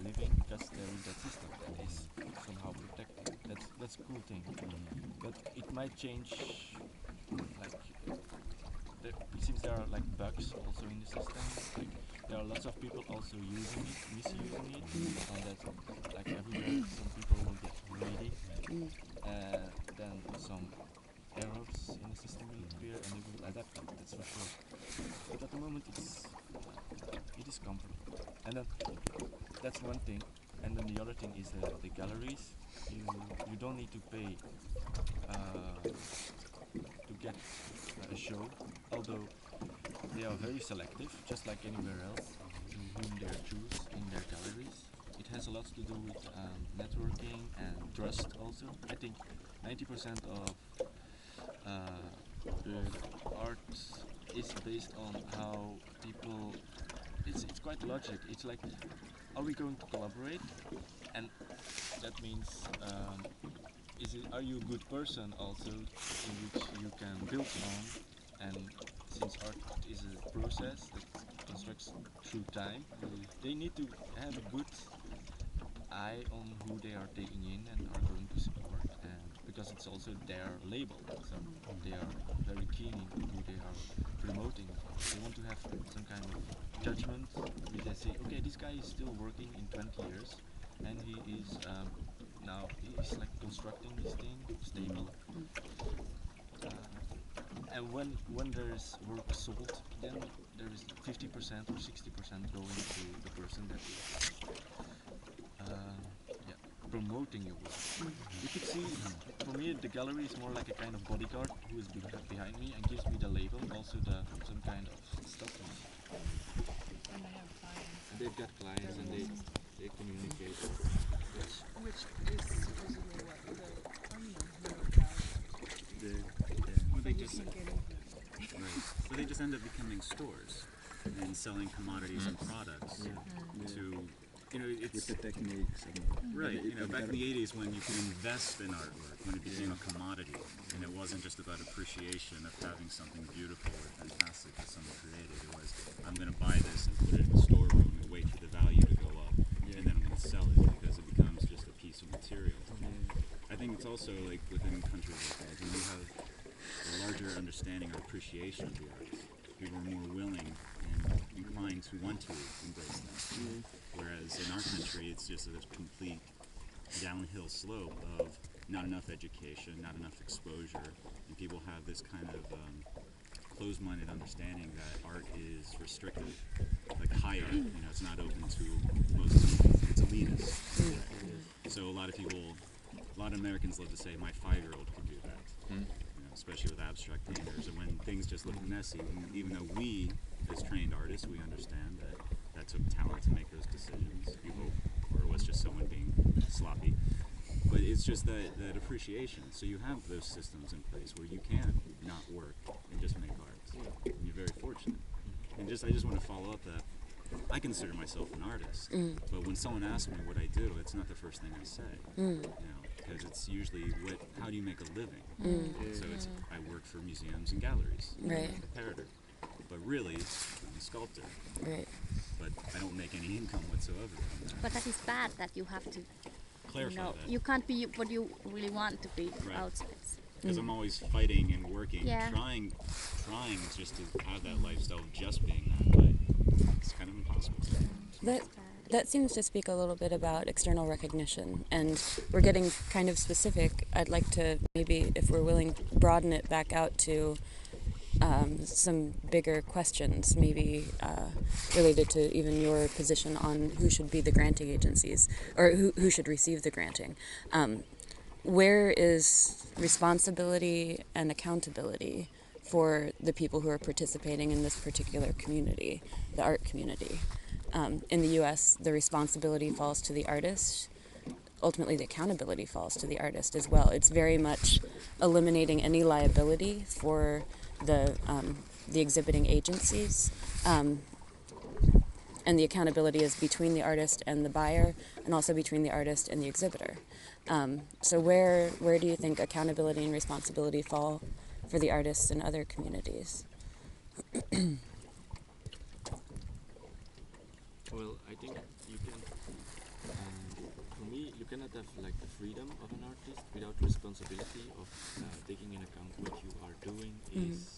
living because they're in that system that is somehow protected. That's a cool thing. But it might change, like it seems there are like bugs also in the system. Like there are lots of people also using it, misusing it. I find that like everywhere, some people will get greedy, then some errors in the system will appear, and they will adapt it. That's for sure. But at the moment, it is comfortable, and then that's one thing. And then the other thing is the galleries. You don't need to pay to get a show, although they are very selective, just like anywhere else, to whom they choose in their galleries. It has a lot to do with networking and trust also. I think 90% of the art is based on how people, it's quite logic. It's like, are we going to collaborate? And that means, are you a good person also in which you can build on? And since art is a process that constructs through time, they need to have a good eye on who they are taking in and are going to support, and because it's also their label, so they are very keen in who they are promoting. They want to have some kind of judgment where they say, okay, this guy is still working in 20 years and he is now he's like constructing this thing stable. And when there's work sold, then there is 50% or 60% going to the person that is yeah, promoting your work. You could see, for me, the gallery is more like a kind of bodyguard who is behind me and gives me the label, also some kind of stuff. And they have clients. And they've got clients and they communicate. Which is supposedly what the criminal gallery. Well, they You just can get into it. right. Well, they just end up becoming stores and selling commodities and products to, you know, with it's the techniques. And right. You know, back in the '80s when you could invest in artwork, when it became a commodity, and it wasn't just about appreciation of having something beautiful or fantastic that someone created. It was, I'm going to buy this and put it in the storeroom and wait for the value to go up, and then I'm going to sell it because it becomes just a piece of material. I think it's also like within countries like that, when you have a larger understanding or appreciation of the arts, people are more willing and inclined to want to embrace them. Whereas in our country, it's just a complete downhill slope of not enough education, not enough exposure, and people have this kind of closed-minded understanding that art is restrictive. Like high art, you know, it's not open to most people. It's elitist. So a lot of people, a lot of Americans love to say, my 5-year-old can do that. You know, especially with abstract painters, and when things just look messy, even though we, as trained artists, we understand that that took talent to make those decisions, you hope, or it was just someone being sloppy. But it's just that appreciation. So you have those systems in place where you can not work and just make art. And you're very fortunate. And I just want to follow up that I consider myself an artist, but when someone asks me what I do, it's not the first thing I say. You know, because it's usually how do you make a living? So it's I work for museums and galleries. Right. I'm a comparator. But really, I'm a sculptor. Right. But I don't make any income whatsoever from that. But that is bad that you have to, Clarify that. you can't be what you really want to be Right. outside. Because I'm always fighting and working, Yeah. trying just to have that lifestyle of just being that, but it's kind of impossible. That seems to speak a little bit about external recognition, and we're getting kind of specific. I'd like to maybe, if we're willing, broaden it back out to some bigger questions, maybe related to even your position on who should be the granting agencies, or who should receive the granting. Where is responsibility and accountability for the people who are participating in this particular community, the art community? In the U.S., the responsibility falls to the artist. Ultimately, the accountability falls to the artist as well. It's very much eliminating any liability for the exhibiting agencies. And the accountability is between the artist and the buyer, and also between the artist and the exhibitor. So where do you think accountability and responsibility fall for the artists in other communities? Well, I think you can. For me, you cannot have like the freedom of an artist without responsibility of taking in account what you are doing is